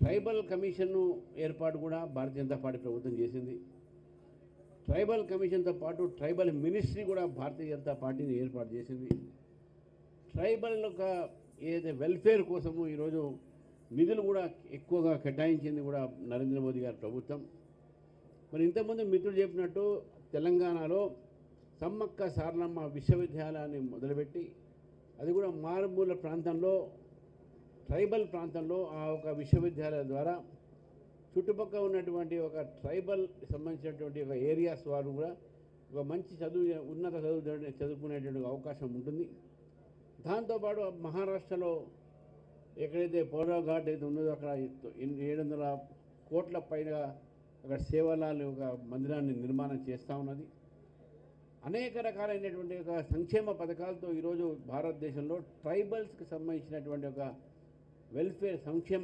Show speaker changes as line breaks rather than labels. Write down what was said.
Tribal కమిషన్ను ఏర్పాటు కూడా భారతీయ జనతా పార్టీ ప్రభుత్వం చేసింది. ట్రైబల్ కమిషన్తో పాటు ట్రైబల్ మినిస్ట్రీ కూడా భారతీయ జనతా పార్టీని ఏర్పాటు చేసింది. ట్రైబల్ యొక్క ఏదైతే వెల్ఫేర్ కోసము ఈరోజు నిధులు కూడా ఎక్కువగా కేటాయించింది కూడా నరేంద్ర మోదీ గారి ప్రభుత్వం. మరి ఇంతకుముందు మిత్రులు చెప్పినట్టు తెలంగాణలో సమ్మక్క సారలమ్మ విశ్వవిద్యాలయాన్ని మొదలుపెట్టి అది కూడా మారుమూల ప్రాంతంలో ట్రైబల్ ప్రాంతంలో ఆ ఒక విశ్వవిద్యాలయం ద్వారా చుట్టుపక్కల ఉన్నటువంటి ఒక ట్రైబల్ సంబంధించినటువంటి ఒక ఏరియాస్ వారు కూడా ఒక మంచి ఉన్నత చదువుకునేటువంటి అవకాశం ఉంటుంది. దాంతోపాటు మహారాష్ట్రలో ఎక్కడైతే పౌరవ్ ఘాట్ అయితే ఉన్నదో అక్కడ 700 కోట్ల పైన అక్కడ సేవలాలు ఒక మందిరాన్ని నిర్మాణం చేస్తూ ఉన్నది. అనేక రకాలైనటువంటి ఒక సంక్షేమ పథకాలతో ఈరోజు భారతదేశంలో ట్రైబల్స్కి సంబంధించినటువంటి ఒక వెల్ఫేర్ సంక్షేమం